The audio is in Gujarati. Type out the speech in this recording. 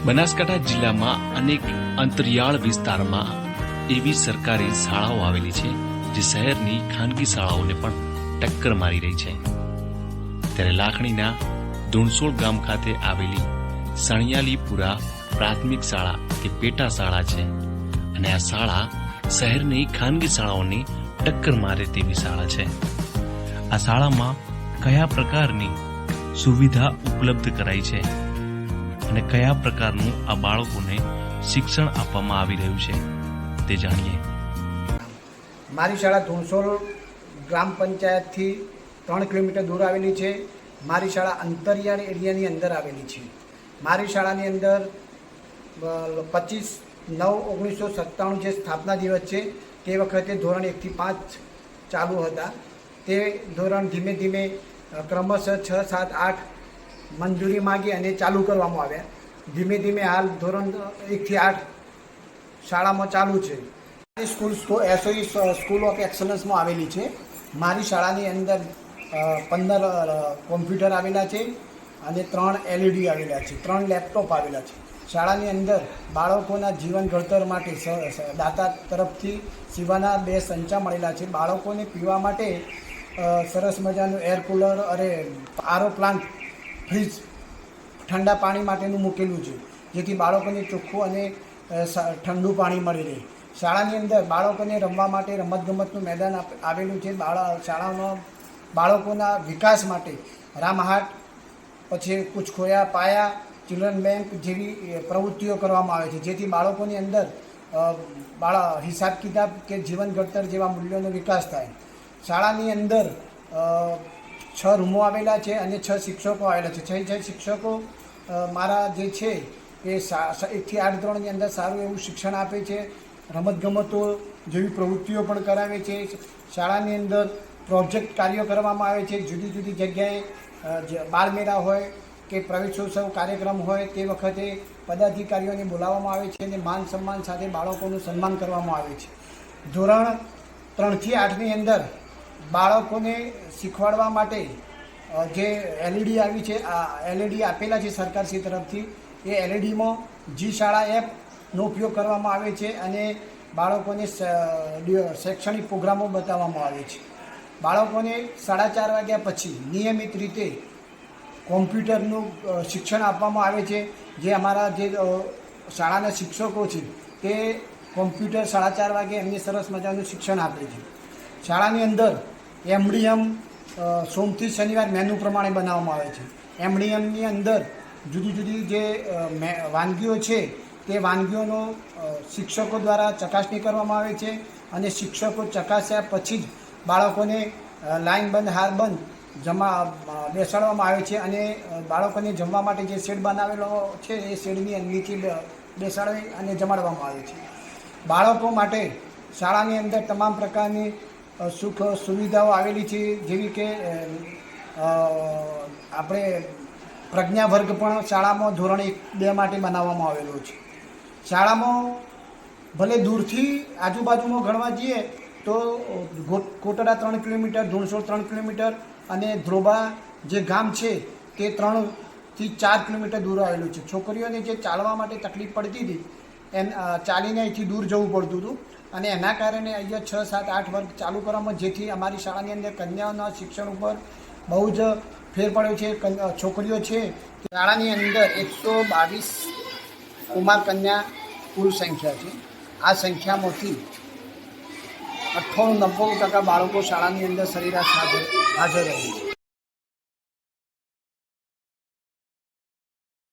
બનાસકાંઠા જિલ્લામાં અનેક અંતરિયાળ વિસ્તારમાં એવી સરકારી શાળાઓ આવેલી છે જે શહેરની ખાનગી શાળાઓને પણ ટક્કર મારી રહી છે। ત્યારે લાખણીના ધુણસોલ ગામ ખાતે આવેલી સણિયાલીપુરા પ્રાથમિક શાળા કે પેટા શાળા છે અને આ શાળા શહેરની ખાનગી શાળાઓને ટક્કર મારે તેવી શાળા છે। આ શાળામાં કયા પ્રકારની સુવિધા ઉપલબ્ધ કરાઈ છે અને કયા પ્રકારનું આ બાળકોને શિક્ષણ આપવામાં આવી રહ્યું છે તે જાણીએ। મારી શાળા ધુણસોલ ગ્રામ પંચાયતથી 3 કિલોમીટર દૂર આવેલી છે। મારી શાળા અંતરિયાળ એરિયાની અંદર આવેલી છે। મારી શાળાની અંદર 25/9/1997 જે સ્થાપના દિવસ છે તે વખતે ધોરણ 1 થી 5 ચાલુ હતા। તે ધોરણ ધીમે ધીમે ક્રમશઃ 6, 7, 8 મંજૂરી માગી અને ચાલુ કરવામાં આવ્યા। ધીમે ધીમે હાલ ધોરણ 1 થી 8 શાળામાં ચાલુ છે। સ્કૂલ એસઓઈ સ્કૂલ ઓફ એક્સલન્સમાં આવેલી છે। મારી શાળાની અંદર 15 કોમ્પ્યુટર આવેલા છે અને 3 LED આવેલા છે, 3 લેપટોપ આવેલા છે। શાળાની અંદર બાળકોના જીવન ઘડતર માટે દાતા તરફથી સીવાના 2 સંચા મળેલા છે। બાળકોને પીવા માટે સરસ મજાનું એર કુલર અને આરો પ્લાન્ટ, ફ્રીજ, ઠંડા પાણી માટેનું મૂકેલું છે, જેથી બાળકોને ચોખ્ખું અને ઠંડુ પાણી મળી રહે। શાળાની અંદર બાળકોને રમવા માટે રમતગમતનું મેદાન આવેલું છે। શાળામાં બાળકોના વિકાસ માટે રામહાટ, પછી કુછ ખોયા પાયા, ચિલ્ડ્રન બેંક જેવી પ્રવૃત્તિઓ કરવામાં આવે છે, જેથી બાળકોની અંદર હિસાબ કિતાબ કે જીવન ઘડતર જેવા મૂલ્યોનો વિકાસ થાય। શાળાની અંદર 6 રૂમો આવેલા છે અને 6 શિક્ષકો આવેલા છે। 6 શિક્ષકો મારા જે છે એ 1 થી 8 ધોરણની અંદર સારું એવું શિક્ષણ આપે છે। રમતગમતો જેવી પ્રવૃત્તિઓ પણ કરાવે છે। શાળાની અંદર પ્રોજેક્ટ કાર્યો કરવામાં આવે છે। જુદી જુદી જગ્યાએ બાળમેળા હોય કે પ્રવેશોત્સવ કાર્યક્રમ હોય તે વખતે પદાધિકારીઓને બોલાવવામાં આવે છે અને માન સન્માન સાથે બાળકોનું સન્માન કરવામાં આવે છે। ધોરણ 3 થી 8ની અંદર બાળકોને શીખવાડવા માટે જે LED આવી છે, આ LED આપેલા છે સરકારશ્રી તરફથી, એ LEDમાં જી શાળા એપનો ઉપયોગ કરવામાં આવે છે અને બાળકોને શૈક્ષણિક પ્રોગ્રામો બતાવવામાં આવે છે। બાળકોને 4:30 વાગ્યા પછી નિયમિત રીતે કોમ્પ્યુટરનું શિક્ષણ આપવામાં આવે છે। જે અમારા જે શાળાના શિક્ષકો છે તે કોમ્પ્યુટર 4:30 વાગે એમને સરસ મજાનું શિક્ષણ આપે છે। શાળાની અંદર એમડીએમ સોમથી શનિવાર મેનુ પ્રમાણે બનાવવામાં આવે છે। એમડીએમની અંદર જુદી જુદી જે વાનગીઓ છે તે વાનગીઓનો શિક્ષકો દ્વારા ચકાસણી કરવામાં આવે છે અને શિક્ષકો ચકાસ્યા પછી જ બાળકોને લાઈન બંધ હાર બંધ બેસાડવામાં આવે છે અને બાળકોને જમવા માટે જે શેડ બનાવેલો છે એ શેડની નીચે બેસાડી અને જમાડવામાં આવે છે। બાળકો માટે શાળાની અંદર તમામ પ્રકારની સુખ સુવિધાઓ આવેલી છે, જેવી કે આપણે પ્રજ્ઞા વર્ગ પણ શાળામાં ધોરણ 1-2 માટે બનાવવામાં આવેલો છે। શાળામાં ભલે દૂરથી આજુબાજુમાં ગણવા જઈએ તો કોટડા 3 કિલોમીટર, ધુણસોલ 3 કિલોમીટર અને ધ્રોબા જે ગામ છે તે 3 થી 4 કિલોમીટર દૂર આવેલું છે। છોકરીઓને જે ચાલવા માટે તકલીફ પડતી હતી ચાલીને અહીંથી દૂર જવું પડતું હતું અને એના કારણે અહીંયા 6, 7, 8 વર્ગ ચાલુ કરવામાં, જેથી અમારી શાળાની અંદર કન્યાઓના શિક્ષણ ઉપર બહુ જ ફેર પડ્યો છે। છોકરીઓ છે શાળાની અંદર 122 કુમાર કન્યા કુલ સંખ્યા છે। આ સંખ્યામાંથી 98-90% બાળકો શાળાની અંદર સરેરાશ હાજર રહે છે।